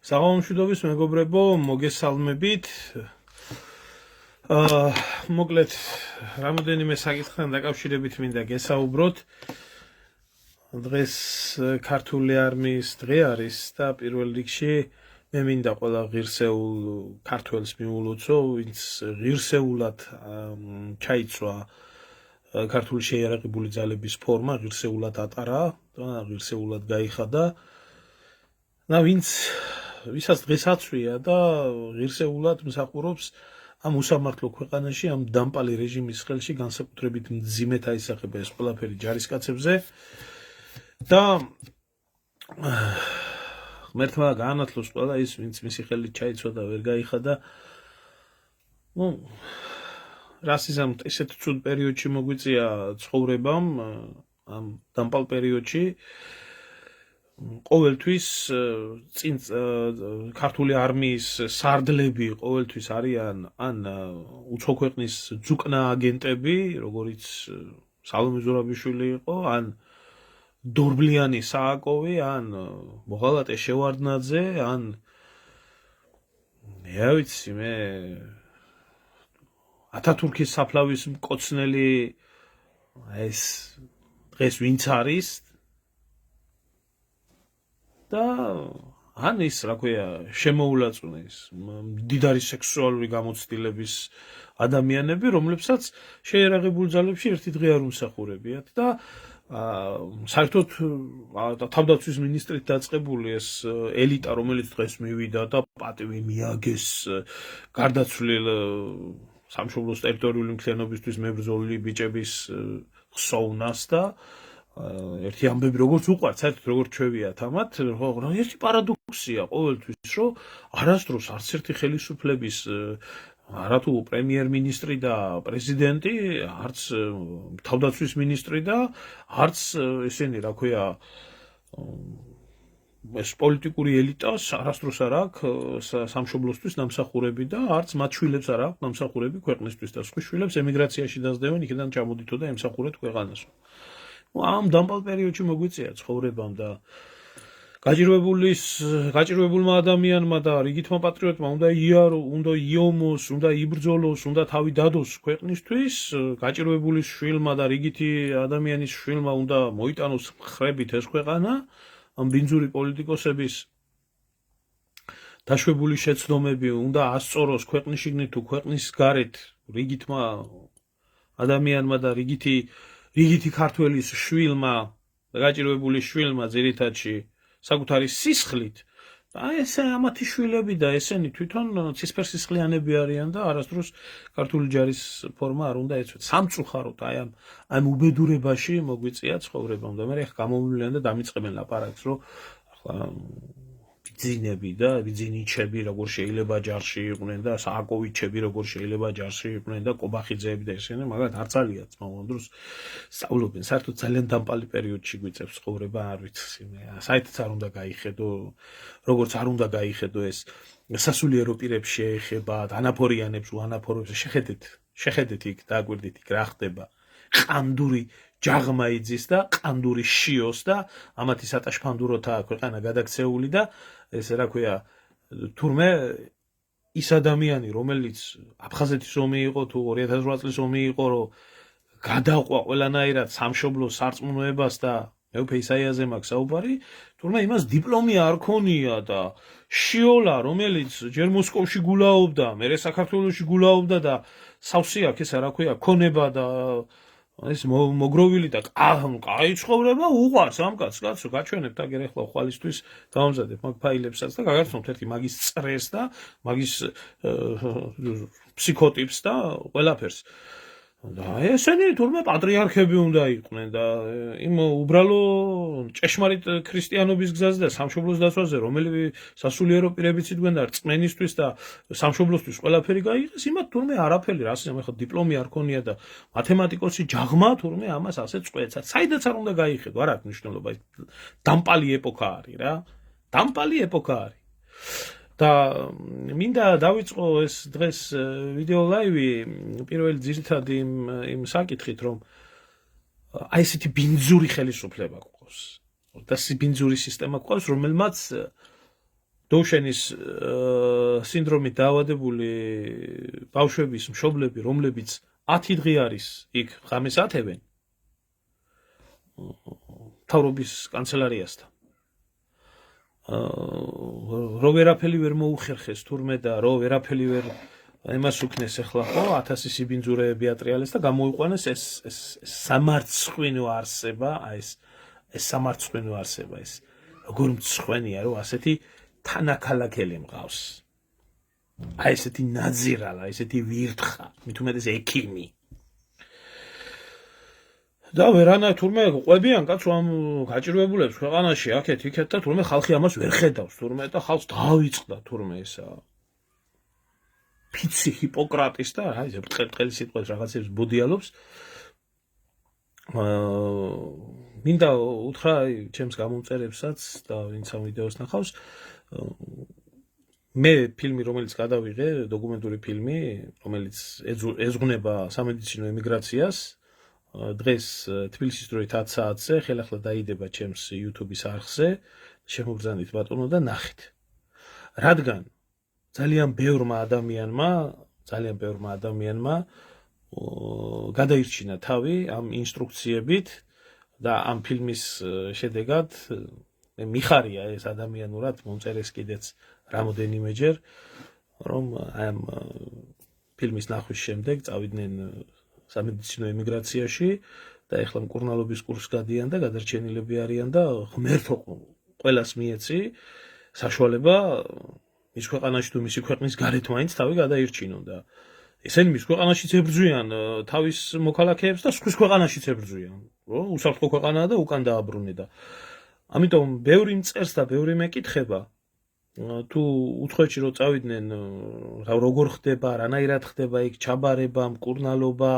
საღამომშვიდობის მეგობრებო, მოგესალმებით. მოკლედ, რამოდენიმე საკითხთან დაკავშირებით მინდა გესაუბროთ. დღეს ქართული არმიის დღე არის და პირველ რიგში მე მინდა ყველა ღირსეულ ქართველს მიულოცო, ვინც ღირსეულად ჩაიცვა ქართული შეიარაღებული ძალების ფორმა, ღირსეულად ატარა და ღირსეულად გაიხადა. და ვისაც დღეს აცვია და ღირსეულად მსახურობს ამ უსამართლო ქვეყანაში, ამ დამპალი რეჟიმის ხელში, განსაკუთრებით მძიმედ აისახება ეს ყველაფერი ჯარისკაცებზე და ღმერთმა გაანათლოს ყველა ის, ვინც მისი ხელით ჩაიცვა და ვერ გაიხადა. რასიზმით ესეთ ცუდ პერიოდში მოგვიწია ცხოვრებამ, ამ დამპალ პერიოდში. ყოველთვის წინ ქართული არმიის სარდლები ყოველთვის არიან ან უცხო ქვეყნის ძუკნა აგენტები, როგორიც სალომე ზურაბიშვილი იყო, ან დორბლიანი სააკოვი, ან მოღალატე შევარდნაძე, ან მე ათათურქის საფლავის მკოცნელი ეს დღეს ვინც არის და ან ის, რა ქვია, შემოულაწუნე ის მდიდარი სექსუალური გამოცდილების ადამიანები, რომლებსაც შეიარაღებულ ძალებში ერთი დღე არ უმსახურებიათ და საერთოდ თავდაცვის მინისტრით დაწყებული ეს ელიტა, რომელიც დღეს მივიდა და პატივი მიაგეს გარდაცვლილ სამშობლოს ტერიტორიული მთლიანობისთვის მებრძოლი ბიჭების ხსოვნას და ერთი ამბები როგორც უყვართ, საერთოდ როგორც ჩვევიათ ამათ, ერთი პარადოქსია ყოველთვის, რომ არასდროს არც ერთი ხელისუფლების არათუ პრემიერ-მინისტრი და პრეზიდენტი, არც თავდაცვის მინისტრი და არც ესენი, რა ქვია, ეს პოლიტიკური ელიტას არასდროს არ აქვს სამშობლოსთვის ნამსახურები და არც მათ შვილებს არ აქვს ნამსახურები ქვეყნისთვის და სხვა შვილებს ემიგრაციაში დასდევენ, იქიდან ჩამოდითო და ემსახურეთ ქვეყანას. ამ დამპალ პერიოდში მოგვიწია ცხოვრებამ და გაჭირვებულმა ადამიანმა და რიგითმა პატრიოტმა უნდა იარო, უნდა იომოს, უნდა იბრძოლოს, უნდა თავი დადოს ქვეყნისთვის, გაჭირვებულის შვილმა და რიგითი ადამიანის შვილმა უნდა მოიტანოს ხრებით ეს ქვეყანა, ამ ბინძური პოლიტიკოსების დაშვებული შეცდომები უნდა ასწოროს ქვეყნის შიგნით თუ ქვეყნის გარეთ რიგითმა ადამიანმა და რიგითი ქართველის შვილმა და გაჭირვებული შვილმა ძირითადში საკუთარი სისხლით და ესე ამათი შვილები და ესენი თვითონ ცისფერსისხლიანები არიან და არასდროს ქართული ჯარის ფორმა არ უნდა ეცვათ. სამწუხაროდ ამ უბედურებაში მოგვიწია ცხოვრებამ და მე ახლა გამომვლიან და დამიწყებენ ლაპარაკს, რომ ახლა ბიძინები და ბიძინიჩები როგორ შეიძლება ჯარში იყვნენ და სააკოვიჩები როგორ შეიძლება ჯარში იყვნენ და კობახიძეები და ესენი, მაგრამ არც ალიათ მომავალ დროს სწავლობენ. საერთოდ ძალიან დამპალი პერიოდში გვიწევს ცხოვრება, არ ვიცი, საერთოდ არ უნდა გაიხედო, როგორც არ უნდა გაიხედო ეს სასულიერო პირებს შეეხება, ანაფორიანებს, უანაფოროებს, შეხედეთ იქ, დააკვირდით იქ რა ხდება. ყანდური ჯაღმა იძის და ყანდური შიოს და ამათი სატაშფანდუროთაა ქვეყანა გადაქცეული და ეს რა ქვია, თურმე ის ადამიანი, რომელიც აფხაზეთის ომი იყო თუ 2008 წლის ომი იყო, რომ გადაყვა ყველანაირად სამშობლოს სარწმუნოებას და მეუფე ისაიაზე მაქვს საუბარი, თურმე იმას დიპლომი არ ქონია და შიოლა, რომელიც ჯერ მოსკოვში გულაობდა, მერე საქართველოში გულაობდა და სავსე აქ ესა რა ქვია, ქონება და ეს მოგროვილი და კაი ცხოვრება უყვარს ამ კაცს, კაცო, გაჩვენებთ აგერ ახლა ხვალისთვის გამომზადებ მაგ ფაილებსაც და გაგაცნობთ ერთი მაგის წრეს და მაგის ფსიქოტიპს და ყველაფერს. და ესენი თურმე პატრიარქები უნდა იყვნენ და იმ უბრალო ჭეშმარიტ ქრისტიანობის გზაზე და სამშობლოს დაცვაზე, რომელი სასულიერო პირებიც იდგნენ და რწმენისთვის და სამშობლოსთვის ყველაფერი გაიღეს, იმათ თურმე არაფერი, რასიზმი ხო დიპლომი არ ქონია და მათემატიკოსი ჯაღმა თურმე ამას ასე წყვეცა. საიდანაც არ უნდა გაიხედო, არ აქვს მნიშვნელობა, დამპალი ეპოქა არის რა. დამპალი ეპოქა არის. და მინდა დავიწყო ეს დღეს ვიდეო ლაივი პირველ ძირითად იმ საკითხით, რომ აი ესეთი ბინძური ხელისუფლება გვყავს და ბინძური სისტემა გვყავს, რომელმაც დოუშენის სინდრომით დაავადებული ბავშვების მშობლები, რომლებიც 10 დღე არის იქ ღამეს ათევენ მთავრობის კანცელარიასთან. რო ვერაფერი ვერ მოუხერხეს თურმე და რო ვერაფერი ვერ იმას უკნეს ახლა ხო 1000 სიბინძურეები ატრიალეს და გამოიყვანეს ეს სამარცხვინო არსება, ეს სამარცხვინო არსება, ეს როგორ მცხვენია, რომ ასეთი თანაქალაქელი მყავს. აი ესეთი ნაძირალა, ესეთი ვირთხა, მით უმეტეს ექიმი. და ვერანა თურმე ყვებიან კაცო ამ გაჭირვებულებს ქვეყანაში აქეთ იქეთ და თურმე ხალხი ამას ვერ ხედავს თურმე და ხალხს დაავიწყდა თურმე ესა ფიცი ჰიპოკრატის და აი ეს ბრტყელი სიტყვებს რაღაცებს ბოდიალობს მინდა უთხრა ჩემს გამომწერებსაც და ვინც ამ ვიდეოს ნახავს მე ფილმი რომელიც გადავიღე დოკუმენტური ფილმი რომელიც ეძღვნება სამედიცინო ემიგრაციას დღეს თბილისის დროით 10 საათზე ხელახლა დაიდება ჩემს YouTube-ის არხზე შემოგბრძანეთ ბატონო და ნახეთ რადგან ძალიან ბევრმა ადამიანმა გადაირჩინა თავი ამ ინსტრუქციებით და ამ ფილმის შედეგად მე მიხარია ეს ადამიანურად მომწერეს კიდეც რამოდენიმეჯერ რომ ამ ფილმის ნახვის შემდეგ წავიდნენ სამედიცინო ემიგრაციაში და ეხლა მკურნალობის კურსს გადიან და გადარჩენილები არიან და ღმერთო ყველას მიეცი საშუალება მის ქვეყანაში თუ მისი ქვეყნის გარეთ მაინც თავი გადაირჩინონ და ესენი მის ქვეყანაშიც ებრძვიან თავის მოქალაქეებს და სხვის ქვეყანაშიც ებრძვიან რო უსაფრთხო ქვეყანაა და უკან დააბრუნე და ამიტომ ბევრი მწერს და ბევრი მეკითხება თუ უცხოეთში რო წავიდნენ როგორ ხდება რანაირად ხდება იქ ჩაბარება მკურნალობა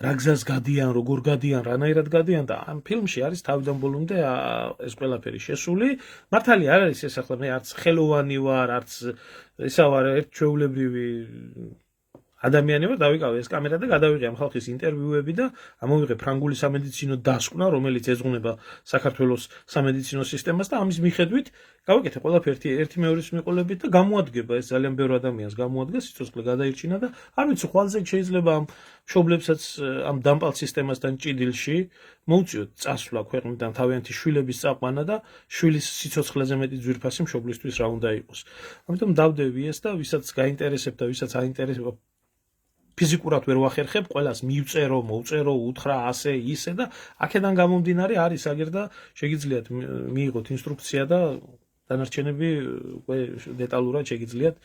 რა გზას გადიან როგორ გადიან რანაირად გადიან და ამ ფილმში არის თავიდან ბოლომდე ეს ყველაფერი შესული მართალი არ არის ეს ახლა მე არც ხელოვანი ვარ არც ესა ვარ ერთ ჩვეულებრივი ადამიანი ვარ დავიკავე ეს კამერა და გადავიღე ამ ხალხის ინტერვიუები და ამოვიღე ფრანგული სამედიცინო დასკვნა რომელიც ეძღვნება საქართველოს სამედიცინო სისტემას და ამის მიხედვით გავაკეთე ყველაფერი ერთი მეორის მიყოლებით და გამოადგება ეს ძალიან ბევრ ადამიანს გამოადგა სიცოცხლე გადაირჩინა და არ ვიცი ხვალზე შეიძლება ამ მშობლებსაც ამ დამპალ სისტემასთან ჭიდილში მოუწიოთ წასვლა ქვეყნიდან თავიანთი შვილების წაყვანა და შვილის სიცოცხლეზე მეტი ძვირფასი მშობლისთვის რა უნდა იყოს ამიტომ დავდევი ეს და ვისაც გაინტერესებდა ვისაც აინტერესება ფიზიკურად ვერ ვახერხებ, ყველას მივწერო, მოვწერო, უთხრა ასე, ისე და აქედან გამომდინარე არის აგერ და შეგიძლიათ მიიღოთ ინსტრუქცია და დანარჩენები დეტალურად შეგიძლიათ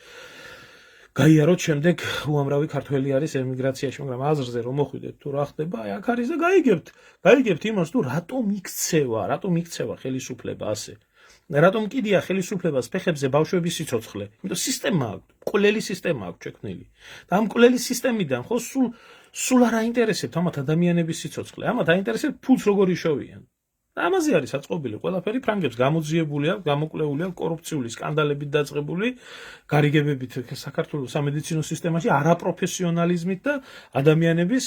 გაიაროთ შემდეგ უამრავი ქართველი არის ემიგრაციაში, მაგრამ აზრზე რომ მოხვიდეთ თუ რა ხდება, აი აქ არის და გაიგებთ იმას თუ რატომ იქცევა ხელისუფლება ასე. რატომ კიდია ხელისუფლებას ფეხებზე ბავშვების სიცოცხლე? იმიტომ სისტემა აქვს, მკვლელი სისტემა აქვს შექმნილი. და ამ მკვლელი სისტემიდან ხო სულ არ აინტერესებთ ამათ ადამიანების სიცოცხლე. ამათ აინტერესებთ ფულს როგორ იშოვიან. და ამაზე არის აწყობილი ყველაფერი ფრანგებს გამოძიებული აქვს, გამოკვლეული აქვს კორუფციული სკანდალებით დაწყებული, გარიგებებით საქართველოს სამედიცინო სისტემაში არაპროფესიონალიზმით და ადამიანების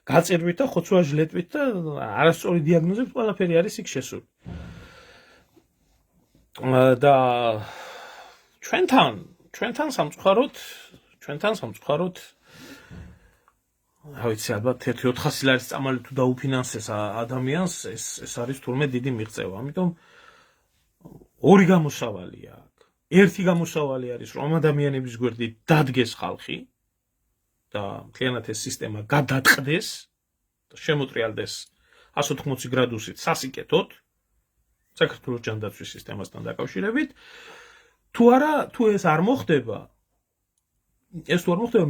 გაწირვით და ხოცვა-ჟლეტვით და არასწორი დიაგნოზით ყველაფერი არის იქ შესული. და ჩვენთან სამწუხაროდ რა ვიცი ალბათ 1-400 ლარის წამალი თუ დაუფინანსეს ადამიანს ეს არის თურმე დიდი მიღწევა ამიტომ ორი გამოსავალია აქ ერთი გამოსავალი არის რომ ადამიანების გვერდით დადგეს ხალხი და მთლიანად ეს სისტემა გადაწყდეს და შემოტრიალდეს 180 გრადუსით სასიკეთოდ საქართველოს ჯანდაცვის სისტემასთან დაკავშირებით თუ ეს არ მოხდება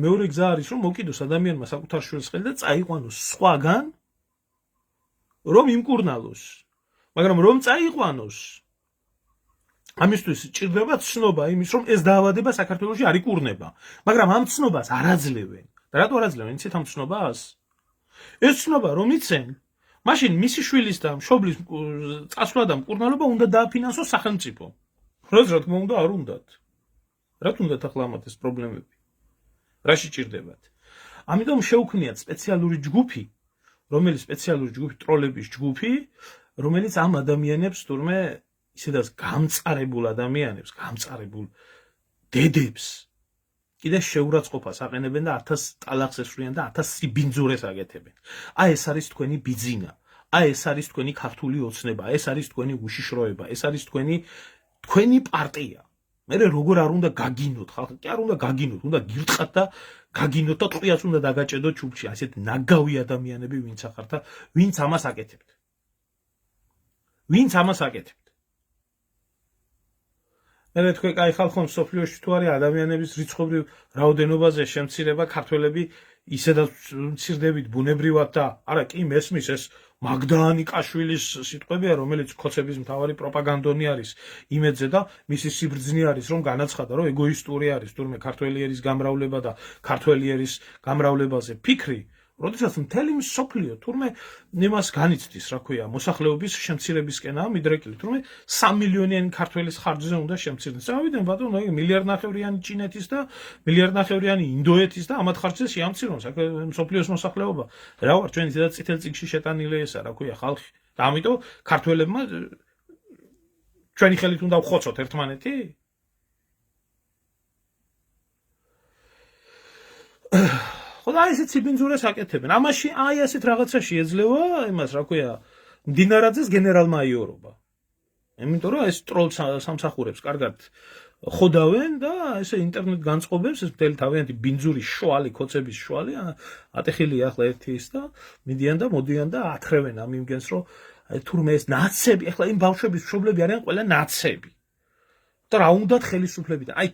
მეორე გზა არის რომ მოკიდოს ადამიანმა საკუთარ შვილს ხელი და წაიყვანოს სხვაგან რომ იმკურნალოს მაგრამ რომ წაიყვანოს ამისთვის ჭირდება ცნობა იმის რომ ეს დაავადება საქართველოში არ იკურნება მაგრამ ამ ცნობას არ აძლევენ და რატო არ აძლევენ იცით ამ ცნობას ეს ცნობა რომ იცენ მაშინ მისი შვილის და მშობლის წასვლა და მკურნალობა უნდა დააფინანსოს სახელმწიფო. რა თქმა უნდა არ უნდათ. რა თუნდათ ახლა ამათ ეს პრობლემები? რაში ჭირდებათ? ამიტომ შეუქმნიათ სპეციალური ჯგუფი, ტროლების ჯგუფი, რომელიც ამ ადამიანებს თურმე ისედაც გამწარებულ ადამიანებს, გამწარებულ დედებს კიდე შეურაცხყოფას აყენებენ და 1000 ტალახს ესვრიან და 1000 სიბინძურეს აკეთებენ. აი ეს არის თქვენი ბიძინა, აი ეს არის თქვენი ქართული ოცნება, ეს არის თქვენი უშიშროება, ეს არის თქვენი პარტია. მე როგორ არ უნდა გაგინოთ ხალხი, კი არ უნდა გაგინოთ, უნდა გირტყათ და გაგინოთ და ტყვიაც უნდა დაგაჭედოთ ჩუბში, ასეთ ნაგავი ადამიანები ვინც ახართ და ვინც ამას აკეთებთ. ვინც ამას აკეთებთ. მე თქვენ კაი ხალხო სოფლიოში თუ არის ადამიანების რიცხობრივ რაოდენობაზე შემცირება ქართველები ისედაც მცირდებით ბუნებრივად და არა კი მესმის ეს მაგდაანიკაშვილის სიტყვებია რომელიც ქოცების მთავარი პროპაგანდონი არის იმედზე და მისი სიბრძნე არის რომ განაცხადა რომ ეგოისტური არის თურმე ქართველი ერის გამრავლება და ქართველი ერის გამრავლებაზე ფიქრი როდესაც მთელი მსოფლიო თურმე იმას განიცდის რა ქვია მოსახლეობის შემცირებისკენაა მიდრეკილი თურმე 3 მილიონიანი ქართველის ხარჯზე უნდა შემცირდეს წავიდნენ ბატონო მილიარდნახევრიანი ჩინეთის და მილიარდნახევრიანი ინდოეთის და ამათ ხარჯზე შეამცირონ მსოფლიოს მოსახლეობა რა ვარ ჩვენ ისედაც წითელ წიგნში შეტანილი ესა რა ქვია ხალხი და ამიტომ ქართველებმა ჩვენი ხელით უნდა ვხოცოთ ერთმანეთი ხოდა ესეც სიბინძურეს აკეთებენ. ამაში აი ასეთ რაღაცა შეეძლევა იმას, რა ქვია, მდინარაძეს გენერალ-მაიორობა. იმიტომ რომ ეს ტროლ სამსახურებს კარგად ხოდავენ და ესე ინტერნეტ განწყობებს ეს მთელი თავიანთი ბინძური შუალი, ქოცების შუალი ატეხილია ახლა ერთი ის და მიდიან და მოდიან და ათრევენ ამ იმგენს რომ თურმე ეს ნაცები, ახლა იმ ბავშვების მშობლები არიან ყველა ნაცები. და რა უნდათ ხელისუფლები და აი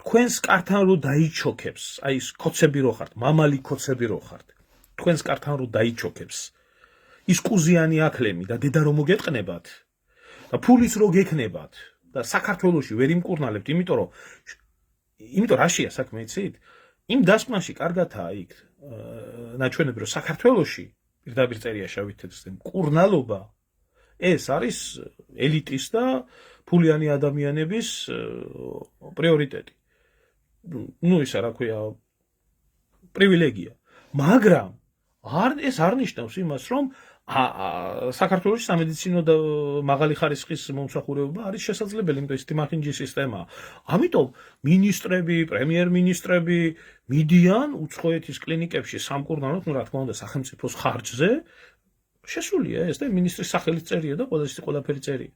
თქვენს კართან რო დაიჩოქებს, აი ეს ქოცები რო ხართ, მამალი ქოცები რო ხართ, თქვენს კართან რო დაიჩოქებს. ის კუზიანი აკლემი და დედა რომ მოგეტყნებათ და ფულის რო გექნებათ და საქართველოში ვერ იმკურნალებთ, იმიტომ რაშია საქმე იცით? იმ დასკვნაში კარგათაა იქ ნაჩვენები რომ საქართველოში პირდაპირ წერია შავით თეთრზე მკურნალობა ეს არის ელიტის და ფულიანი ადამიანების პრიორიტეტი. ну ისა რა ქვია პრივილეგია მაგრამ ეს არ ნიშნავს იმას რომ საქართველოს სამედიცინო და მაღალი ხარისხის მომსახურება არის შესაძლებელი იმიტომ ის თიმახინჯის სისტემაა ამიტომ მინისტრები პრემიერ-მინისტრები მიდიან უცხოეთის კლინიკებში სამკურნალოდ ну რა თქმა უნდა სახელმწიფოს ხარჯზე შესულია ეს და მინისტრის სახელით წერია და ყველაფერი წერია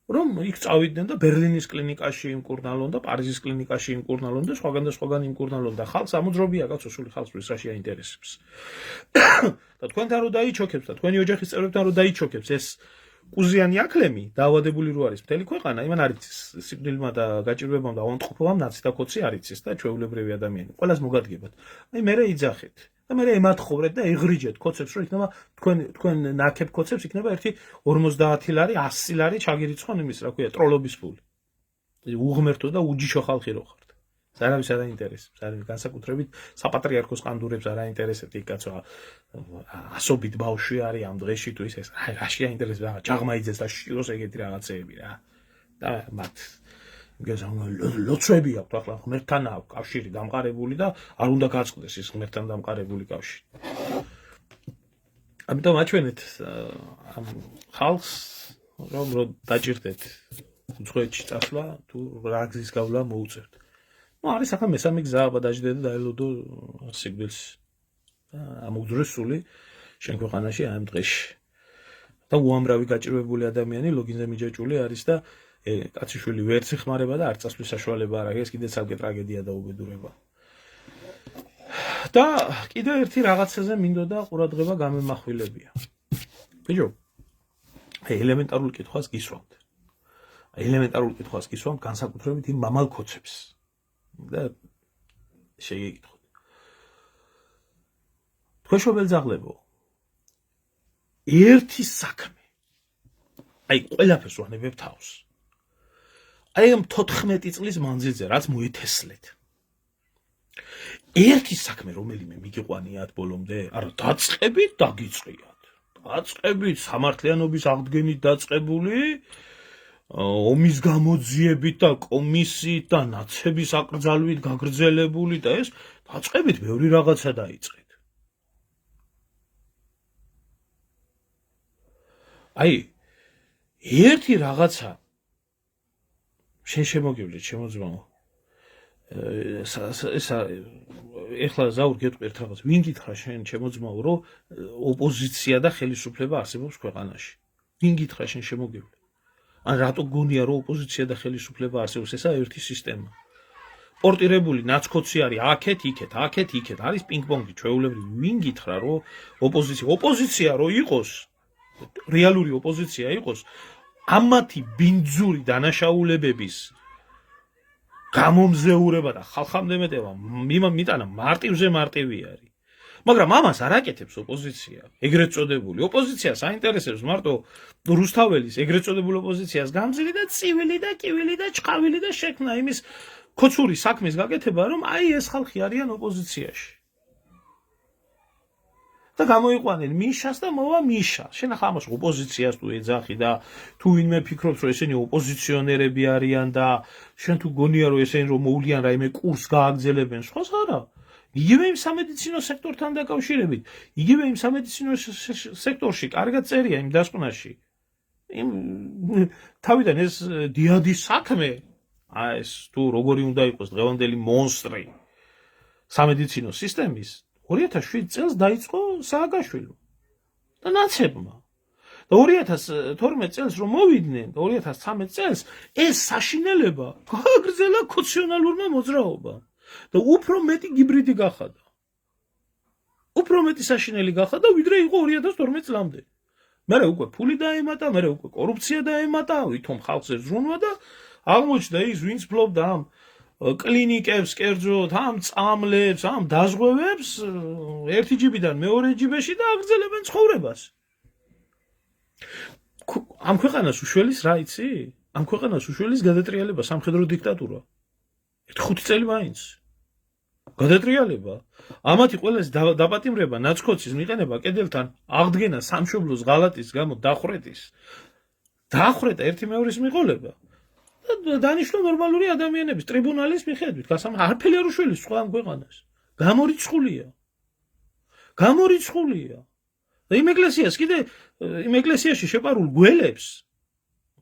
რომ იქ წავიდნენ და ბერლინის კლინიკაში იმკურნალონ და პარიზის კლინიკაში იმკურნალონ და სხვაგან იმკურნალონ და ხალხს ამოძრობია კაცო სული ხალხს რა შეაინტერესებს და თქვენთან რო დაიჩოქებს და თქვენი ოჯახის წევრებთან რო დაიჩოქებს ეს კუზიანი აკლემი დაავადებული რო არის მთელი ქვეყანა იმან არის სიკვდილმა და გაჭირვებამ და ავადმყოფობამ ნაცი და კოცი არ იცის და ჩვეულებრივი ადამიანი ყველას მოგადგებათ აი მე ემატხოვრეთ და მე ემატხოვრეთ და ეღრიჯეთ კოცებს რომ იქნება თქვენ ნაკებ კოცებს იქნება ერთი 50 ლარი 100 ლარი ჩაგირიცხონ იმის რა ქვია ტროლობის ფული უღმერთო და უჯიშო ხალხი რო ხართ საერთოდ არ აინტერესებს არის განსაკუთრებით საპატრიარქოს ყანდურებს არ აინტერესებს იქ კაცო ასობით ბავშვი არის ამ დღეში თუ ის რა შეაინტერესებს რა ჯაღმაიძეს და შიროს ეგეთი რაღაცეები რა და მათ ლოცვები აქვს ახლა ღმერთთან აქვს კავშირი დამყარებული და არ უნდა გაწყდეს ის ღმერთთან დამყარებული კავშირი. ამიტომ აჩვენეთ ამ ხალხს რომ დაჭირდეთ უცხოეთში წასვლა თუ რა გზის გავლა მოუწევთ. ну არის ახლა მესამე გზა დაჭიდე და დაელოდო სიკვდილს და ამოგძრეს სული შენ ქვეყანაში ამ დღეში. და უამრავი გაჭირვებული ადამიანი ლოგინზე მიჯაჭული არის და კაციშვილი ვერც ეხმარება და არ წასვლის საშუალება არ აქვს ეს კიდე ცალკე ტრაგედია და უბედურება. და კიდე ერთი რაღაცაზე მინდოდა ყურადღება გამემახვილებია. ბიჭო, ელემენტარულ კითხვას გისვამთ. ელემენტარულ კითხვას გისვამთ განსაკუთრებით იმ მამალ ქოცებს. და შეგეკითხოთ. თქვენ შობელძაღლებო, ერთი საქმე. აი ყველაფერს ვანებებ თავს. აი ამ 14 წლის მანძილზე რაც მოეთესლეთ. ერთი საქმე რომელიმე მიგიყვანიათ ბოლომდე? არა, დაწყებით დაგიწყიათ. დაწყებით სამართლიანობის აღდგენით დაწყებული, ომის გამოძიებით და კომისიით და ნაცების აკრძალვით გაგრძელებული და ეს დაწყებით ბევრი რაღაცა დაიწყეთ. აი ერთი რაღაცა შენ შემოგივლეთ შემოძმაო ეხლა ზაურ გეტყვი ერთ რაღაც ვინ გითხრა შენ შემოძმაო რომ ოპოზიცია და ხელისუფლება არსებობს ქვეყანაში ვინ გითხრა შენ შემოგივლე ან რატო გონია რომ ოპოზიცია და ხელისუფლება არსებობს ესა ერთი სისტემა პორტირებული ნაცკოცი არის აქეთ იქეთ არის პინგ-პონგი ჩვეულებრივი ვინ გითხრა რომ ოპოზიცია რო იყოს რეალური ოპოზიცია იყოს ამათი ბინძური დანაშაულებების გამომზეურება და ხალხამდემეტება მიტანა მარტივზე მარტივი არის მაგრამ ამას არ აკეთებს ოპოზიცია ეგრეთ წოდებული ოპოზიცია საინტერესებს მარტო რუსთაველის ეგრეთ წოდებული ოპოზიციას გამზირი და ცივილი და კივილი და ჩხავილი და შექმნა იმის ქოცური საქმის გაკეთება რომ აი ეს ხალხი არიან ოპოზიციაში და გამოიყვანენ მიშას და მოვა მიშა შენ ახლა ამას ოპოზიციას თუ ეძახი და თუ ვინმე ფიქრობს რომ ესენი ოპოზიციონერები არიან და შენ თუ გონია რომ ესენი რომ მოვლიან რაიმე კურსს გააგრძელებენ სხვას არა იგივე იმ სამედიცინო სექტორთან დაკავშირებით იგივე იმ სამედიცინო სექტორში კარგად წერია იმ დასკვნაში იმ თავიდან ეს დიადი საქმე აი ეს თუ როგორი უნდა იყოს დღევანდელი მონსტრი სამედიცინო სისტემის 2007 წელს დაიწყო სააკაშვილო და ნაცებმა და 2012 წელს რომ მოვიდნენ და 2013 წელს ეს საშინელება გააგრძელა ქონციონალურმა მოძრაობამ და უფრო მეტი გიბრიდი გახადა უფრო მეტი საშინელი გახადა ვიდრე იყო 2012 წლამდე მერე უკვე ფული დაემატა მერე უკვე კორუფცია დაემატა ვითომ ხალხზე ზრუნვა და აღმოჩნდა ის ვინც ფლობდა ამ კლინიკებს კერძოდ ამ წამლებს ამ დაზღვევებს ერთი ჯიბიდან მეორე ჯიბეში და აგრძელებენ ცხოვრებას ამ ქვეყანას უშველის რა იცი ამ ქვეყანას უშველის გადატრიალება სამხედრო დიქტატურა 5 წელი მაინც გადატრიალება ამათი ყველას დაპატიმრება ნაცკოცის მიყენება კედელთან აღდგენა სამშობლოს ღალატის გამო დახრეტა ერთი მეორის მიყოლება დანიშნო ნორმალური ადამიანების ტრიბუნალის მიხედვით არაფერი არ უშველის სხვა ამ ქვეყანას გამორიცხულია და იმ ეკლესიას კიდე იმ ეკლესიაში შეპარულ გველებს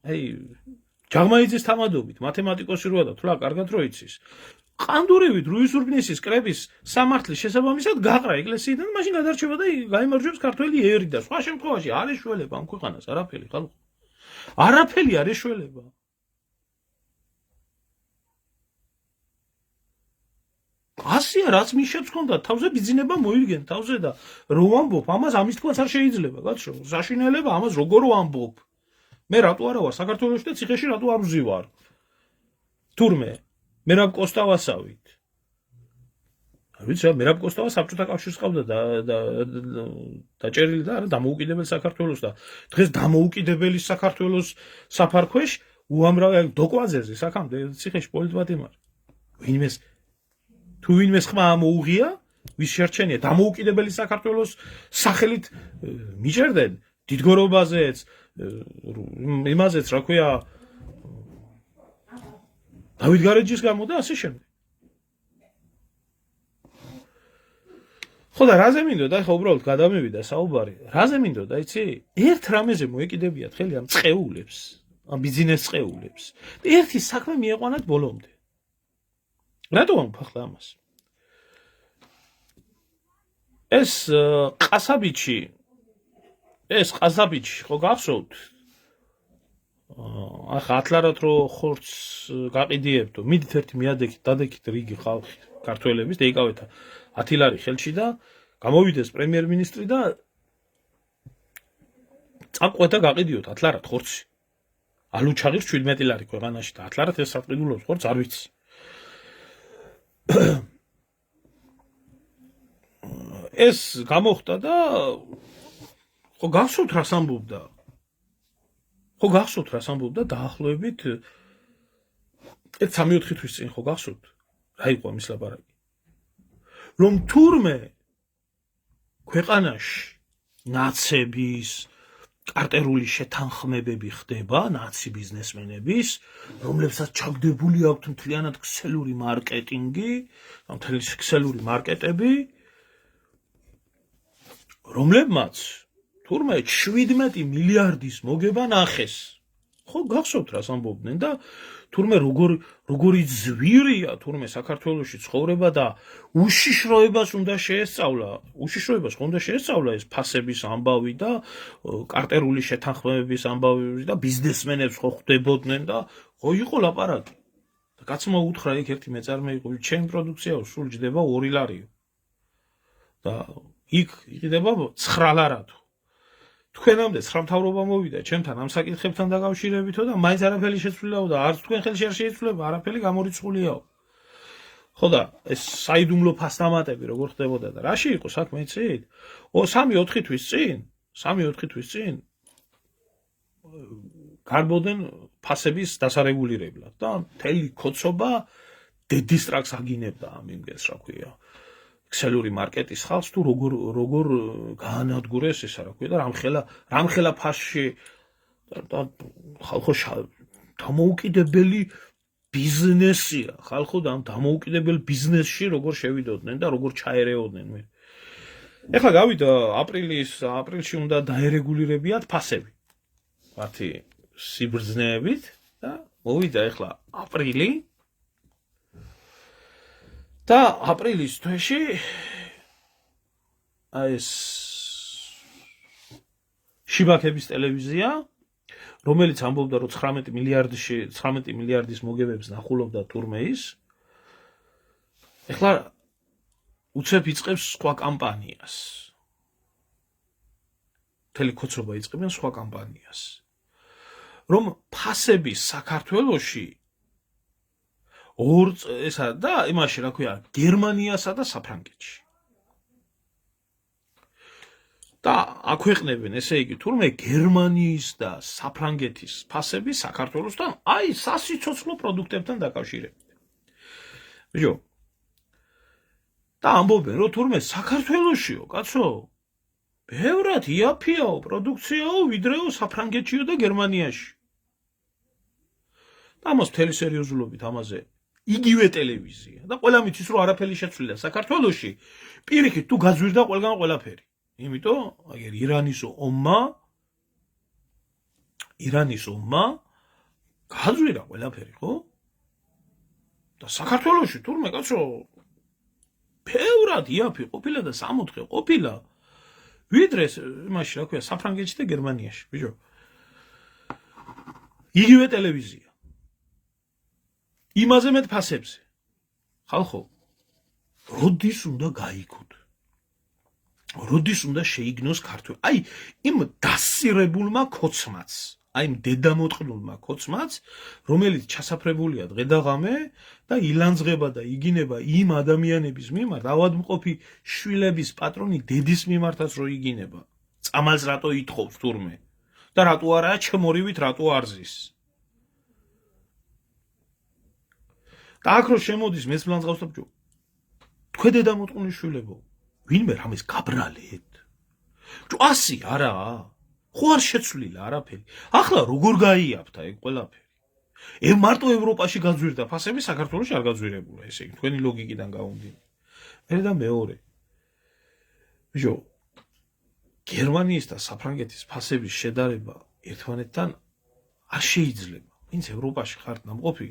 აი ჯაღმაიძის თამადობით მათემატიკოსი როა და თვლა კარგად რო იცის ყანდურივით რუის ურბნისის კრების სამართლის შესაბამისად გაყრა ეკლესიიდან მაშინ გადარჩება და გაიმარჯვებს ქართველი ერი და სხვა შემთხვევაში არ ეშველება ამ ქვეყანას არაფერი ხალხო არაფერი არ ეშველება ასია რაც მიშებს ხონდა თავზე ბიძინება მოიგენ თავზე და რო ვამბობ ამას ამის თქოს არ შეიძლება კაცო საშინელება ამას როგორ ვამბობ მე რატო არა ვარ საქართველოში და ციხეში რატო არ ვზივარ თურმე მერაბ კოსტავასავით არ ვიცი მერაბ კოსტავა საბჭოთა კავშირს ყავდა და დაჭერილი და არა დამოუკიდებელი საქართველოს და დღეს დამოუკიდებელი საქართველოს საფარქვეშ უამრავი დოკვაძეზე საქამდე ციხეში პოლიტპატიმარი თუ ვინმეს ხმა ამოუღია ვის შერჩენია დამოუკიდებელი საქართველოს სახელით მიჭერდნენ დიდგორობაზეც იმაზეც რა ქვია დავით გარეჯის გამო და ასე შემდეგ ხო და რაზე მინდოდა ხა უბრალოდ გადამევიდა საუბარი რაზე მინდოდა იცი ერთ რამეზე მოეკიდებიათ ხელი ამ წეულებს ამ ბიზნეს წეულებს და ერთი საქმე მieყვანათ ბოლომდე რატო ამფახლა ამას ეს ყასაბიჩი ხო გახსოვთ ახლა ათლარად რო ხორცს გაყიდიებდო მიდით ერთი მიადექით დადექით რიგი ხალხი ქართველების და იკავეთ 10 ლარი ხელში და გამოვიდეს პრემიერ-მინისტრი და წაყვეთა გაყიდიოთ 10 ლარად ხორცი ალუჩაღირს 17 ლარი ქვეყანაში და 10 ლარად ეს საყიდულობს ხორცს არ ვიცი ეს გამოხდა და ხო გახსოვთ რას ამბობდა დაახლოებით 3-4 თვის წინ ხო გახსოვთ რა იყო ამის ლაპარაკი რომ თურმე ქვეყანაში ნაცების კარტერული შეთანხმებები ხდება ნაცი ბიზნესმენების რომლებსაც ჩაგდებული აქვთ მთლიანად ქსელური მარკეტინგი მთელი ქსელური მარკეტები რომლებმაც თურმე 17 მილიარდის მოგება ნახეს. ხო გახსოვთ რას ამბობდნენ და თურმე როგორი ზვირია თურმე საქართველოში ცხოვრება და უშიშროებას უნდა შეესწავლა. უშიშროებას უნდა შეესწავლა ეს ფასების ამბავი და კარტერული შეთანხმებების ამბავი და ბიზნესმენებს ხო ხვდებოდნენ და ხო იყო ლაპარაკი. და კაცმა უთხრა იქ ერთი მეწარმე იყო, ჩემი პროდუქციაო სულ ჯდება 2 ლარიო. და იქ იყიდება 9 ლარათო. თქვენამდე 9 მთავრობა მოვიდა ჩემთან ამ საკითხებთან დაკავშირებითო და მაინც არაფერი შეცვლილაო და არც თქვენ ხელში არ შეიცვლება, არაფერი გამორიცხულიაო. ხო და ეს საიდუმლო ფასტამატები როგორ ხდებოდა და რაში იყო საქმე იცით? 3-4 თვის წინ, 3-4 თვის წინ გარბოდენ ფასების დასარეგულირებლად და მთელი ქოცობა დედისტრაკს აგინებდა ამ იმგეს, რა ქვია. ქსელური მარკეტის ხალხს თუ როგორ გაანადგურეს ესა რა ქვია და რამხელა ფასში და ხალხო დამოუკიდებელი ბიზნესია. ხალხო და ამ დამოუკიდებელ ბიზნესში როგორ შევიდოდნენ და როგორ ჩაერეოდნენ მე. ეხლა გავიდა აპრილში უნდა დაერეგულირებიათ ფასები. მათი სიბრძნეებით და მოვიდა ეხლა აპრილი და აპრილის თვეში ეს შიბაქების ტელევიზია, რომელიც ამბობდა, რომ 19 მილიარდის მოგებებს ნახულობდა თურმე ის, ეხლა უცებ იწყებს სხვა კამპანიას. მთელი ქოცობა იწყებენ სხვა კამპანიას. რომ ფასები საქართველოში ესა და იმაში რა ქვია გერმანიასა და საფრანგეთში. და აქვეყნებენ ესე იგი თურმე გერმანიის და საფრანგეთის ფასები საქართველოსთან აი სასიცოცხლო პროდუქტებთან დაკავშირებით. ბიჭო. და ამბობენ რომ თურმე საქართველოშიო კაცო ბევრად იაფიაო პროდუქციაო ვიდრეო საფრანგეთშიო და გერმანიაში. და ამას მთელი სერიოზულობით ამაზე იგივე ტელევიზია და ყველა მიცის რომ არაფერი შეცვლიდა საქართველოში პირიქით თუ გაძვირდა ყველგან ყველაფერი. იმიტომ აგერ ირანის ომმა გაძვირა ყველაფერი, ხო? და საქართველოში თურმე კაცო ბევრად იაფი ყოფილა და სამოთხე ყოფილა ვიდრე იმაში რა ქვია საფრანგეთში და გერმანიაში, ბიჭო. იგივე ტელევიზია. იმაზე მეტ ფასებზე. ხალხო, როდის უნდა გაიგოთ? როდის უნდა შეიგნოს ქართველი? აი, იმ დასირებულმა ქოცმაც, აი იმ დედამოტყნულმა ქოცმაც, რომელიც ჩასაფრებულია დღე-და-ღამე და ილანძღება და იგინება იმ ადამიანების მიმართ, ავადმყოფი შვილების პატრონი დედის მიმართაც რო იგინება. წამალს რატო ითხოვს თურმე? და რატო არაა ჩემორივით რატო არზის? და აქ რო შემოდის მესმლანს ყავს და ბჭო. თქვენ დედამოტყნული შვილებო, ვინმე რამეს გაბრალეთ? ბჭო 100 არაა? ხო არ შეცვლილა არაფერი. ახლა როგორ გაიაფთა ეგ ყველაფერი? მარტო ევროპაში გაძვირდა ფასები, საქართველოში არ გაძვირებულა, ესე იგი თქვენი ლოგიკიდან გამომდინარე. მე და მეორე. ბიჭო, გერმანიის და საფრანგეთის ფასების შედარება ერთმანეთთან არ შეიძლება. ვინც ევროპაში ხართ ნამყოფი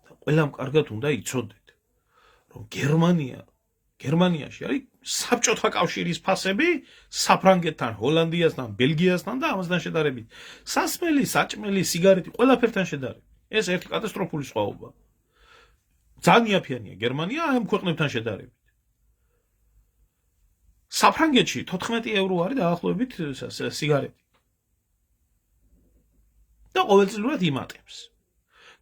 და ყველამ კარგად უნდა იცოდეთ, რომ გერმანიაში არის საბჭოთა კავშირის ფასები საფრანგეთთან, ჰოლანდიასთან, ბელგიასთან და ამასთან შედარებით. სასმელი, საჭმელი, სიგარეტი ყველაფერთან შედარებით. ეს ერთი კატასტროფული სხვაობა. ძალიან იაფიანია გერმანია ამ ქვეყნებთან შედარებით. საფრანგეთში 14 ევრო არის დაახლოებით სიგარეტი. და ყოველწლიურად იმატებს.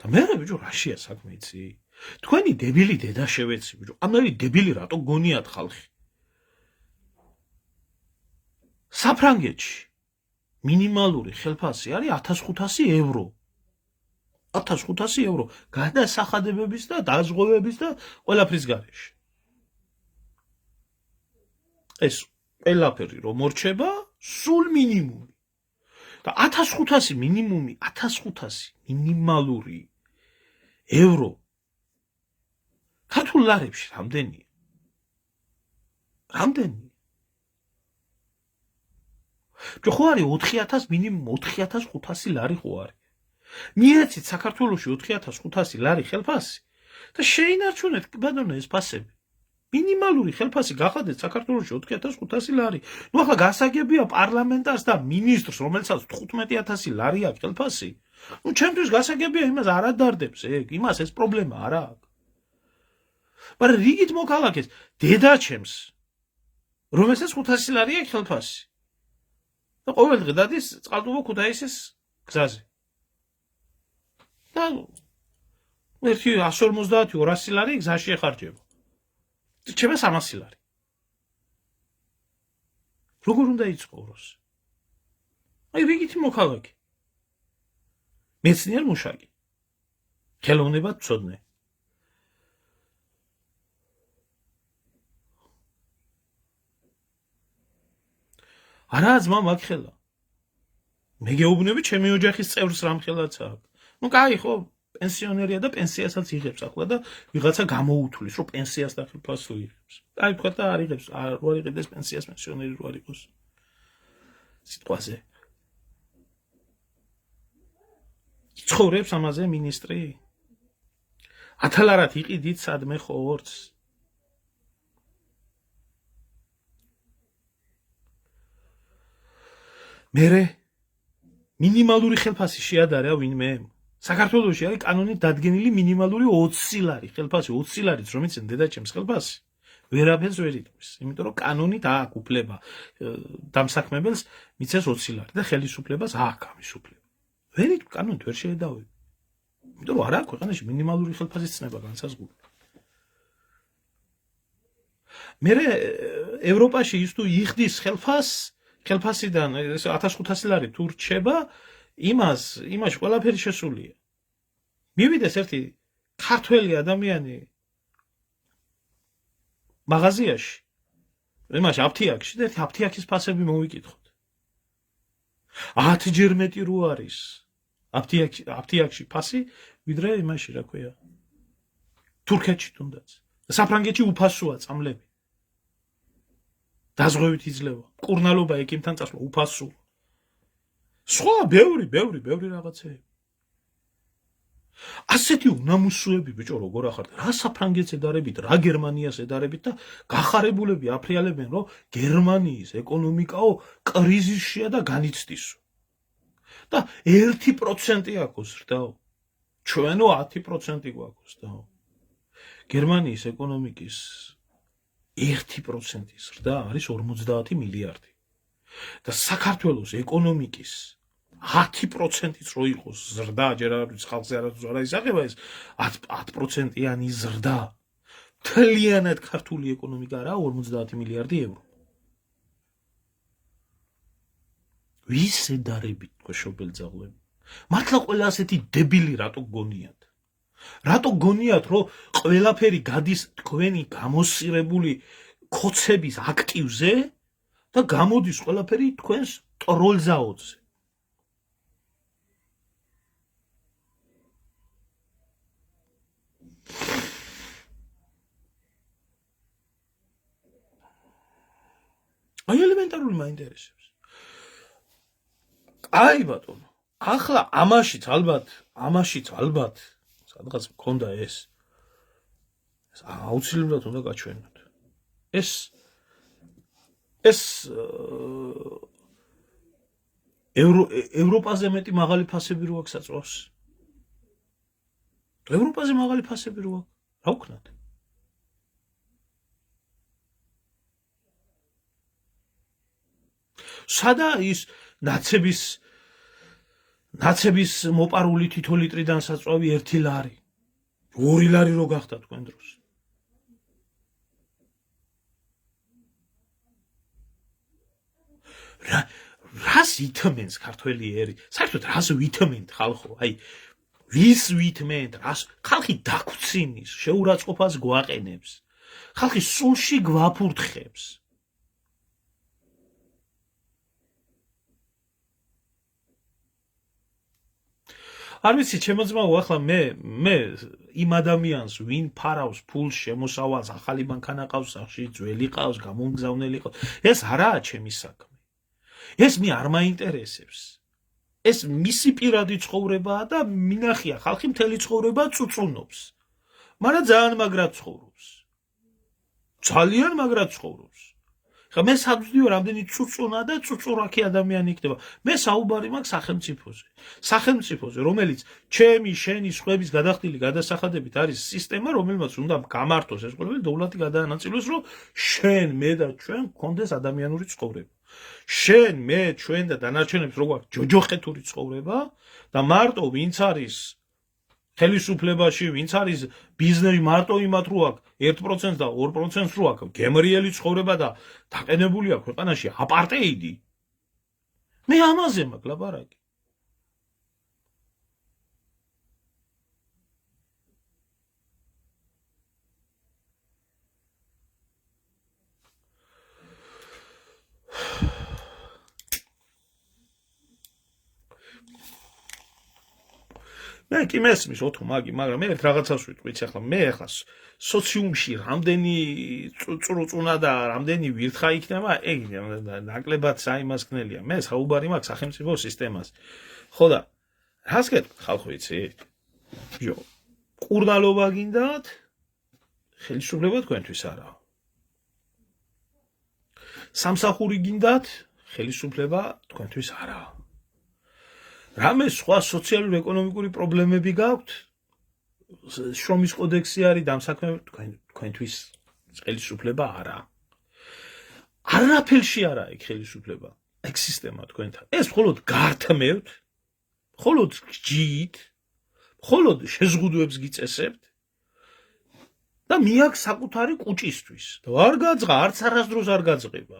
და მე ბიჭო რაშია საქმე იცი? თქვენი დებილი დედა შევეცი ბიჭო. ამერი დებილი რატო გონიათ ხალხი? საფრანგეთში მინიმალური ხელფასი არის 1500 ევრო. 1500 ევრო გადასახადებების და დაზღვევების და ყველაფრის გარეშე. ეს ყველაფერი რომ მორჩება სულ მინიმუმი. და 1500 მინიმუმი, 1500 მინიმალური ევრო ქართულ ლარებში რამდენია? რამდენია? ხო არის 4000 მინიმუმ 4500 ლარი ხო არის. მიეცით საქართველოში 4500 ლარი ხელფასი და შეინარჩუნეთ ბატონო ეს ფასები. მინიმალური ხელფასი გახადეთ საქართველოში 4500 ლარი. ნუ ახლა გასაგებია პარლამენტარს და მინისტრს, რომელსაც 15000 ლარი აქვს ხელფასი. ნუ ჩემთვის გასაგებია იმას არ ადარდებს ეგ, იმას ეს პრობლემა არ აქვს. მაგრამ რიგით მოქალაქეს დედაჩემს, რომელსაც 500 ლარი აქვს ხელფასი. და ყოველდღე დადის წყალტუბო ქუთაისის გზაზე. და ერთი 150-200 ლარი გზაში ეხარჯება. ჩემს 300 ლარი. როგორ უნდა იცხოვროს? აი რიგითი მოქალაქე. მეცნიერ მუშაკი. ხელოვნებად მცოდნე. არა ძმა მაგხელა. მე გეუბნები ჩემი ოჯახის წევრს რამხელაც აქვს. ნუ კაი ხო, პენსიონერია და პენსიასაც იღებს ახლა და ვიღაცა გამოუთვლის, რომ პენსიას და ხელფასს იღებს. აი თქვა და არ იღებს, არ იღებს პენსიას პენსიონერი რო არ იყოს. სიტყვაზე. იცხოვრებს ამაზე მინისტრი? ათალარად იყიდით სადმე ხორცს. მერე მინიმალური ხელფასი შეადარა ვინმე? საქართველოში არის კანონით დადგენილი მინიმალური 20 ლარი ხელფასი, 20 ლარიც რომ იცენ დედაჩემს ხელფასი. ვერაფერს ვერ იტყვის, იმიტომ რომ კანონით აქვს უფლება დამსაქმებელს მიცეს 20 ლარი და ხელისუფლებას აქვს ამის უფლება. ვერ იტყვი კანონით ვერ შეედავები. იმიტომ რომ არ აქვს ქვეყანაში მინიმალური ხელფასის ცნება განსაზღვრული. მერე ევროპაში ის თუ იხდის ხელფასიდან 1500 ლარი თუ რჩება, იმაში ყველაფერი შესულია. მივიდეს ერთი ქართველი ადამიანი მაღაზიაში, იმაში აფთიაქში და ერთი აფთიაქის ფასები მოვიკითხოთ. 10 ჯერ მეტი რო არის აფთიაქში ფასი, ვიდრე იმაში რა ქვია. თურქეთში თუნდაც. საფრანგეთში უფასოა წამლები. დაზღვევით იძლევა. მკურნალობა ეკიმთან წასვლა უფასოა. სხვა ბევრი რაღაცები. ასეთი უნამუსოები ბიჭო როგორ ახართ? რა საფრანგეთს ედარებით, რა გერმანიას ედარებით და გახარებულები აფრიალებენ, რომ გერმანიის ეკონომიკაო კრიზისშია და განიცდისო. და 1% აქვს ზრდაო. ჩვენო 10% გვაქვს ზრდაო. გერმანიის ეკონომიკის 1% ზრდა არის 50 მილიარდი. და საქართველოს ეკონომიკის 10%-იც რო იყოს ზრდა, ჯერ არ ვიცი ხალხზე არასდროს არ ისახება ეს 10%-იანი ზრდა. მთლიანად ქართული ეკონომიკა არა 50 მილიარდი ევრო. ვის ედარებით თქვენ შობელძაღლები? მართლა ყველა ასეთი დებილი რატო გონიათ? რატო გონიათ, რომ ყველაფერი გადის თქვენი გამოსირებული ქოცების აქტივზე და გამოდის ყველაფერი თქვენს ტროლზაოძე? აი ელემენტარული მაინტერესებს. აი ბატონო, ახლა ამაშიც ალბათ სადღაც მქონდა ეს აუცილებლად უნდა გაჩვენოთ. ეს ევროპაზე მეტი მაღალი ფასები რო აქვს საწვავს. ევროპაზე მაღალი ფასები რო აქვს, რა ვქნათ? სადა ის ნაცების მოპარული თითო ლიტრიდან საწვავი 1 ლარი, 2 ლარი რო გახდა თქვენ დროს. რას ითმენს ქართველი ერი? საერთოდ რას ვითმენთ ხალხო? აი ვის ვითმენთ? რას ხალხი დაგვრცინის, შეურაცხყოფას გვაყენებს. ხალხი სულში გვაფურთხებს. არ ვიცი, ჩემო ძმაო, ახლა მე იმ ადამიანს, ვინ ფარავს ფულს შემოსავალს, ახალი მანქანა ყავს სახში, ძველი ყავს, გამომგზავნელი ყავს, ეს არაა ჩემი საქმე. ეს მე არ მაინტერესებს. ეს მისი პირადი ცხოვრებაა და მინახია ხალხი მთელი ცხოვრება წუწუნობს. მაგრამ ძალიან მაგრად ცხოვრობს. ძალიან მაგრად ცხოვრობს. ხა მე საბძლიო რამდენი წუწუნა და წუწურაკი ადამიანი იქნება. მე საუბარი მაქვს სახელმწიფოზე. სახელმწიფოზე, რომელიც ჩემი, შენი, სხვების გადახდილი გადასახადებით არის სისტემა, რომელმაც უნდა გამართოს ეს ყველაფერი დოვლათი გადაანაწილოს, რომ შენ, მე და ჩვენ გქონდეს ადამიანური ცხოვრება. შენ, მე, ჩვენ და დანარჩენებს რო გვაქვს ჯოჯოხეთური ცხოვრება და მარტო ვინც არის ხელისუფლებაში, ვინც არის ბიზნესი მარტო იმათ რო აქვს 1% და 2% რო აქვს გემრიელი ცხოვრება და დაყენებული აქვს ქვეყანაში აპარტეიდი. მე ამაზე მაქვს ლაპარაკი. მე კი მესმის ოთო მაგრამ მე ერთ რაღაცას ვიტყვით ახლა მე ახლა სოციუმში რამდენი წუწუნა და რამდენი ვირთხა იქნება ეგ ნაკლებად საიმასკნელია მე საუბარი მაქვს სახელმწიფო სისტემას ხო და რას გეტყვით ხალხო იცი ჯო კურნალობა გინდათ ხელისუფლება თქვენთვის არა სამსახური გინდათ ხელისუფლება თქვენთვის არა რამე სხვა სოციალურ-ეკონომიკური პრობლემები გაქვთ? შრომის კოდექსი არის დამსაქმებელი თქვენთვის ხელისუფლება არა. არაფერში არა ეგ ხელისუფლება, ეგ სისტემა თქვენთან. ეს მხოლოდ გართმევთ, მხოლოდ გჯით, მხოლოდ შეზღუდვებს გიწესებთ და მიაქვს საკუთარი კუჭისთვის. არ გაძღა, არც არასდროს არ გაძღება.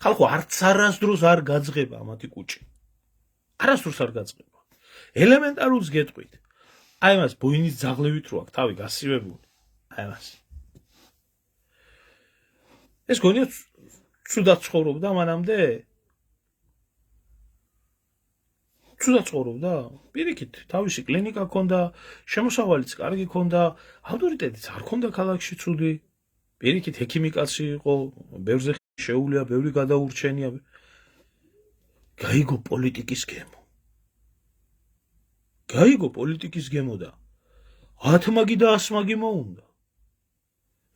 ხალხო, არც არასდროს არ გაძღება ამათი კუჭი. არასდროს არ გაწყება. ელემენტარულს გეტყვით. აი მას ბოინის ძაღლებით რო აქვს თავი გასივებული. აი მას. ეს გონია ცუდად ცხოვრობდა მანამდე? ცუდად ცხოვრობდა? პირიქით, თავისი კლინიკა ჰქონდა, შემოსავალიც კარგი ჰქონდა, ავტორიტეტიც არ ჰქონდა ქალაქში ცუდი. პირიქით, ექიმი კაცი იყო, ბევრზე შეუულია, ბევრი გადაურჩენია. გაიგო პოლიტიკის გემო. გაიგო პოლიტიკის გემო და 10 მაგი და 100 მაგი მოუნდა.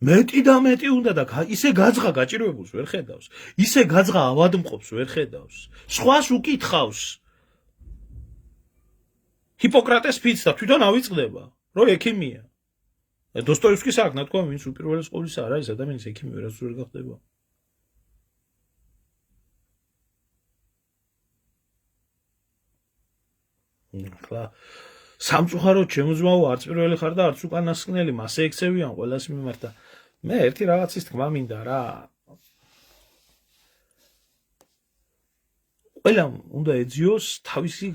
მეტი და მეტი უნდა და ისე გაძღა გაჭირვებულს ვერ ხედავს. ისე გაძღა ავადმყოფს ვერ ხედავს. სხვას უკითხავს. ჰიპოკრატეს ფიცს და თვითონ ავიწყდება, რომ ექიმია. დოსტოევსკის აქ ნათქვა ვინც უპირველეს ყოვლისა არ არის ადამიანის ექიმი ვერაც ვერ გახდება. ხლა სამწუხაროდ შემოძმაო არც პირველი ხარ და არც უკანასკნელი მასე ექცევიან ყველას მიმართ და მე ერთი რაღაცის თქმა მინდა რა ყველამ უნდა ეძიოს თავისი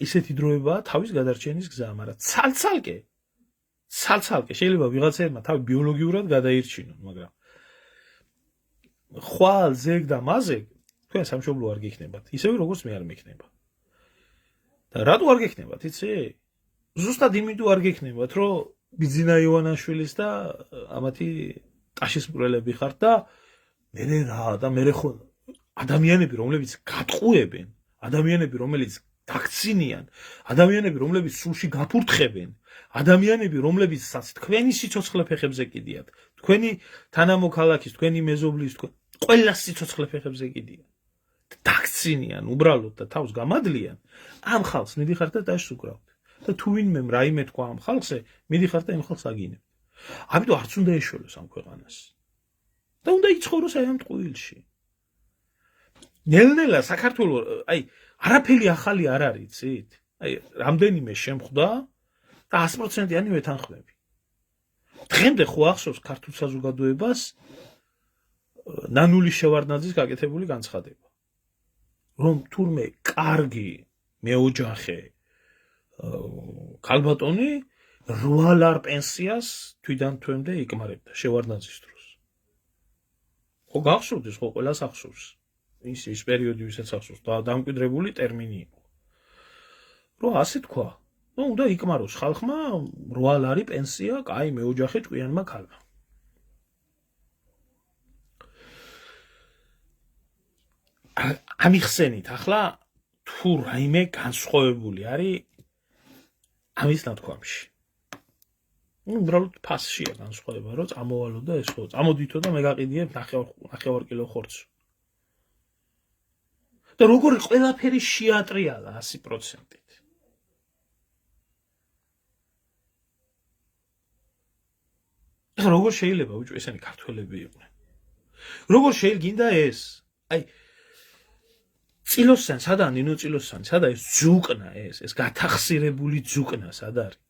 ისეთი დროებაა თავის გადარჩენის გზა მაგრამ ცალცალკე შეიძლება ვიღაცებმა თავი ბიოლოგიურად გადაირჩინონ მაგრამ ხვალ ზეგ და მაზეგ თქვენ სამშობლო არ გიქნებათ ისევე როგორც მე არ მიქნება რატო არ გექნებათ, იცი? ზუსტად იმიტომ არ გექნებათ, რომ ბიძინა ივანაშვილის და ამათი ტაშის მკვლელები ხართ და მე რა და მე ხო ადამიანები, რომლებიც გატყუებენ, ადამიანები, რომელიც დაქცინიან, ადამიანები, რომლებიც სულში გაფურთხებენ, ადამიანები, რომლებიცაც თქვენი სიცოცხლე ფეხებზე კიდიათ, თქვენი თანამოქალაქის, თქვენი მეზობლის, ყველა სიცოცხლე ფეხებზე კიდიათ. დაქცინიან უბრალოდ და თავს გამადლიან ამ ხალხს მიდიხართ და დაშს უკრავთ და თუ ვინმე რაიმე თქვა ამ ხალხზე მიდიხართ და იმ ხალხს აგინებთ ამიტომ არც უნდა ეშველოს ამ ქვეყანას და უნდა იცხოვროს აი ამ ტყუილში ნელ-ნელა საქართველოს აი არაფერი ახალი არ არის იცით აი რამდენიმე შემხვდა და 100%-იანი ვეთანხმები დღემდე ხო ახსოვს ქართულ საზოგადოებას ნანული შევარდნაძის გაკეთებული განცხადება რომ თურმე კარგი მეოჯახე ქალბატონი 8 ლარ პენსიას თვიდან თვემდე იკმარებდა შევარდნაძის დროს. ხო გახსოვდეს ხო ყველას ახსოვს. ის პერიოდი ვისაც ახსოვს და დამკვიდრებული ტერმინი იყო. რომ ასე თქვა, ნუ უნდა იკმაროს ხალხმა 8 ლარი პენსია, კაი მეოჯახე ჭკვიანმა ქალმა. ამიხსენით ახლა თუ რაიმე განსხვავებული არის ამის ნათქვამში. უბრალოდ ფასშია განსხვავება, რომ წამოვალო და ეს ხო წამოდვითო და მე გაყიდიებ 9 კილო ხორცს. და როგორი ყველაფერი შეატრიალა 100%-ით. ეხლა როგორ შეიძლება უჭო ესენი ქართველები იყვნენ? როგორ შეიძლება ეს? აი წილოსან სადაა ნინო წილოსანი, სადა ეს ძუკნა ეს გათახსირებული ძუკნა სად არის?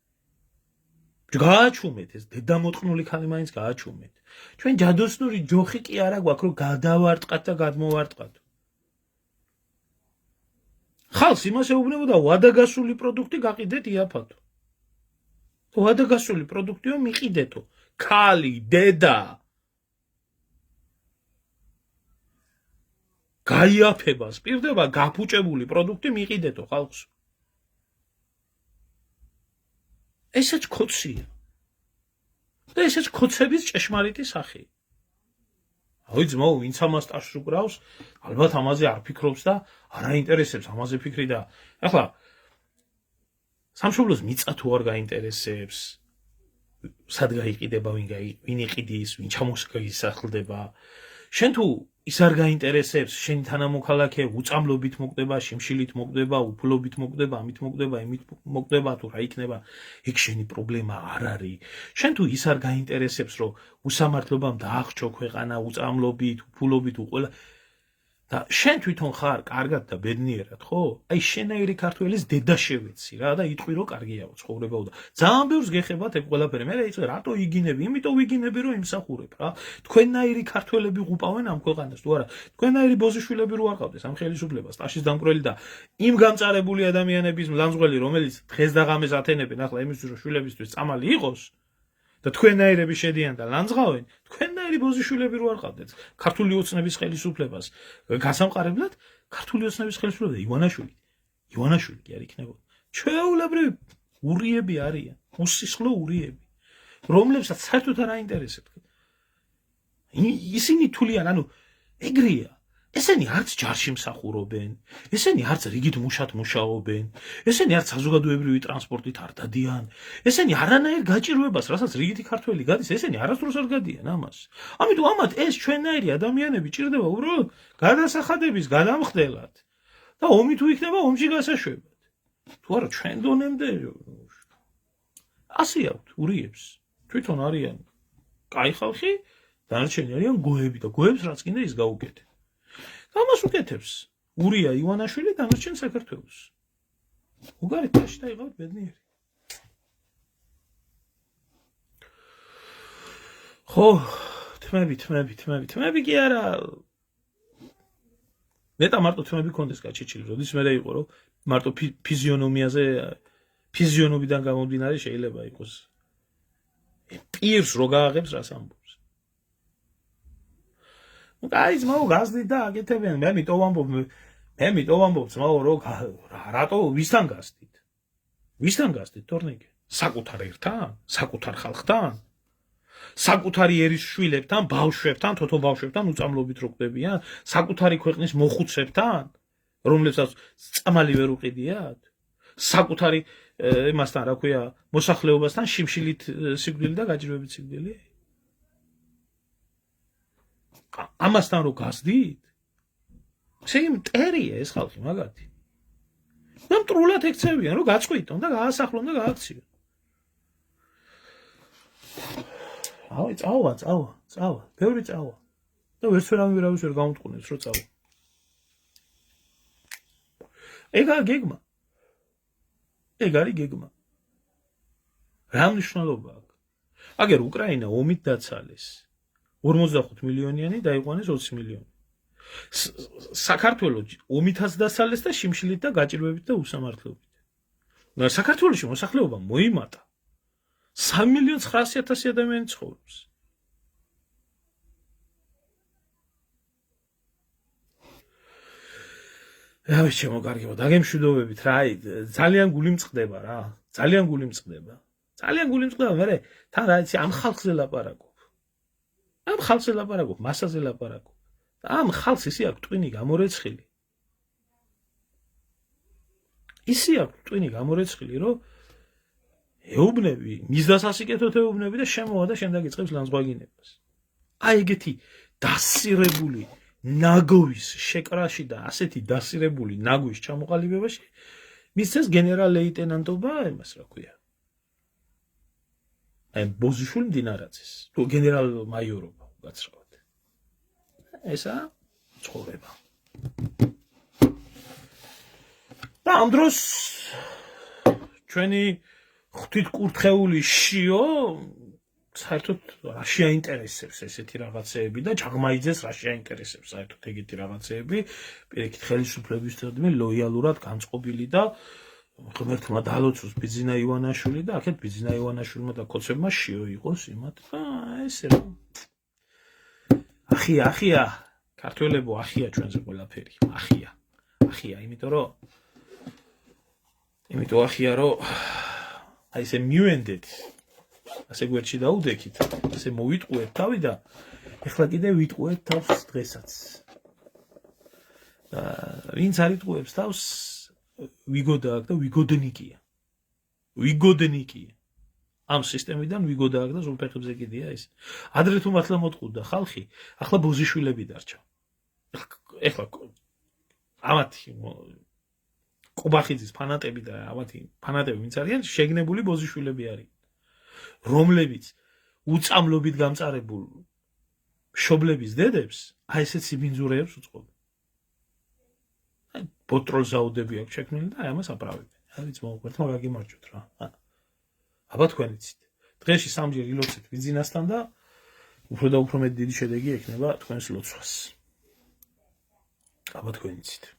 გააჩუმეთ ეს დედამოტყნული ქალი მაინც გააჩუმეთ. ჩვენ ჯადოსნური ჯოხი კი არა გვაქვს რომ გადავარტყათ და გადმოვარტყათ. ხალხს იმას ეუბნებოდა ვადაგასული პროდუქტი გაყიდეთ იაფათო. ვადაგასული პროდუქტიო მიყიდეთო. ქალი, დედა გაიაფებას პირდება გაფუჭებული პროდუქტი მიყიდეთო ხალხს. ესეც ქოცია. და ესეც ქოცების ჭეშმარიტი სახე. აი ძმაო, ვინც ამას სტაშს უკრავს, ალბათ ამაზე არ ფიქრობს და არ აინტერესებს ამაზე ფიქრი და ახლა სამშობლოს მიწა თუ არ გაინტერესებს, სად გაიყიდება, ვინ იყიდის, ვინ ჩამოსახლდება. შენ თუ ის არ გაინტერესებს, შენი თანამოქალაქე უწამლობით მოკდება, შიმშილით მოკდება, უფლობით მოკდება, ამით მოკდება, იმით მოკდება, თუ რა იქნება, იქ შენი პრობლემა არ არის. შენ თუ ის არ გაინტერესებს, რომ უსამართლობამ დაახჭო ქვეყანა უწამლობით, უფლობით, უყოლა და შენ თვითონ ხარ კარგად და ბედნიერად, ხო? აი შენაირი ქართველის დედა შევეცი რა და იტყვი რომ კარგიაო ცხოვრებაო და ძალიან ბევრს გეხებათ ეგ ყველაფერი. მე იცი რატო იგინები? იმიტომ ვიგინები რომ იმსახურებ რა. თქვენნაირი ქართველები ღუპავენ ამ ქვეყანას თუ არა? თქვენნაირი ბოზიშვილები რო არ ყავდეს ამ ხელისუფლებას, სტაშის დამკვრელი და იმ გამწარებული ადამიანების მლანძღველი, რომელიც დღეს და ღამეს ათენებენ ახლა იმისთვის რომ შვილებისთვის წამალი იყოს და თქვენნაირები შედიან და ლანძღავენ, თქვენნაირი ბოზიშვილები რო არ ყავდეთ ქართული ოცნების ხელისუფლებას გასამყარებლად, ქართული ოცნების ხელისუფლება ივანაშვილი კი არ იქნებოდა. ჩვეულებრივი ურიები არიან, უსისხლო ურიები, რომლებსაც საერთოდ არ აინტერესებთ. ისინი თვლიან, ანუ ეგრეა. ესენი არც ჯარში მსახურობენ, ესენი არც რიგით მუშად მუშაობენ, ესენი არც საზოგადოებრივი ტრანსპორტით არ დადიან, ესენი არანაირ გაჭირვებას, რასაც რიგითი ქართველი გადის, ესენი არასდროს არ გადიან ამას. ამიტომ ამათ ეს ჩვენნაირი ადამიანები ჭირდება უბრალოდ გადასახადების გადამხდელად და ომი თუ იქნება, ომში გასაშვებად. თუ არა ჩვენ დონემდე ასე აქვთ ურიებს. თვითონ არიან კაი ხალხი, დანარჩენი არიან გოები და გოებს რაც კიდე ის გაუკეთებს. ამას უკეთებს ურია ივანაშვილი დანარჩენ საქართველოს. უგარეთაში დაიღავთ ბედნიერი. ხო, თმები კი არა. მეტა მარტო თმები კონდეს გაჩეჩილი, როდის მე იყო რომ მარტო ფიზიონომიაზე, ფიზიონობიდან გამომდინარე შეიძლება იყოს. პირს რო გააღებს რას ამბობს. აი ძმაო გაზდით და აკეთებენ. მე მიტოვ ამბობ ძმაო რომ რატო ვისთან გაზდით? ვისთან გაზდით თორნიკე? საკუთარ ერთან? საკუთარ ხალხთან? საკუთარი ერის შვილებთან, ბავშვებთან, თოთო ბავშვებთან უწამლობით რო კვდებიან? საკუთარი ქვეყნის მოხუცებთან, რომლებსაც წამალი ვერ უყიდიათ? საკუთარი იმასთან რა ქვია, მოსახლეობასთან შიმშილით სიკვდილი და გაჭირვებით სიკვდილი? ამასთან რო გასდით? ესე მტერია ეს ხალხი მაგათი. და მტრულად ექცევიან რომ გაწყვიტონ და გაასახლონ და გააქციონ. აი წავა, ბევრი წავა. და ვერც ვერ გამომტყუნებს რომ წავა. ეგ არის გეგმა. რა მნიშვნელობა აქვს? აგერ უკრაინა ომით დაცალეს. 45 მილიონიანი დაიყვანეს 20 მილიონი. საქართველოს ომითაც დასალეს და შიმშილით და გაჭირვებით და უსამართლობით. საქართველოში მოსახლეობა მოიმატა. 3.900.000 ადამიანი ცხოვრობს. რა შემო კარგება, დაგემშვიდობებით რა, ძალიან გული მწყდება რა. ძალიან გული მწყდება, მე თან რა იცი ამ ხალხზე ლაპარაკობ. მასაზე ლაპარაკობ ამ ხალხს ისე აქვს ტვინი გამორეცხილი. ისე აქვს ტვინი გამორეცხილი, რომ ეუბნები, მისდას ასიკეთოთ ეუბნები და შემოვა და შენ დაგიწყებს ლანძღვაგინებას. აი ეგეთი დასირებული ნაგვის შეკრაში და ასეთი დასირებული ნაგვის ჩამოყალიბებაში მისცეს გენერალ-ლეიტენანტობა, იმას რა ქვია. აი ბოზიშვილი მდინარაძის, თუ გენერალ-მაიორობა გაცრავად. ესა ცხოვრება. და ამ დროს ჩვენი ღვთითკურთხეული შიო საერთოდ რა შეაინტერესებს ესეთი რაღაცეები და ჩაღმაიძეს რა შეაინტერესებს საერთოდ ეგეთი რაღაცეები, პირიქით ხელისუფლებისადმი ლოიალურად განწყობილი და ღმერთმა დალოცოს ბიძინა ივანაშვილი და აქეთ ბიძინა ივანაშვილმა და ქოცებმა შიო იყოს იმათ და ესე რა. ახია, ქართველებო, ახია ჩვენზე ყველაფერი, ახია, იმიტომ ახია რომ აი ესე მივენდეთ ასე გვერდში დაუდექით, ასე მოვიტყუეთ თავი და ეხლა კიდე ვიტყუეთ თავს დღესაც. და ვინც არ იტყუებს თავს, ვიგოდა აქ და ვიგოდნიკია. ამ სისტემიდან ვიგოდა აქ და ზოლფეხებზე კიდია ის. ადრე თუ მართლა მოტყუდა ხალხი, ახლა ბოზიშვილები დარჩა. ეხლა ამათი ყუბახიძის ფანატები და ამათი ფანატები ვინც არიან, შეგნებული ბოზიშვილები არის. რომლებიც უწამლობით გამწარებულ მშობლების დედებს აი ესეთ სიბინძურეებს უწყობენ. აი პოტროლზაუდები აქვს შექმნილი და აი ამას აპრავებენ. აიც მოუყვეთ, მაგიმარჯვეთ რა. აბა თქვენ იცით. დღეში სამჯერ ილოცეთ ბიზნესთან და უფრო და უფრო მეტ დიდი შედეგი ექნება თქვენს ლოცვას. აბა თქვენ იცით.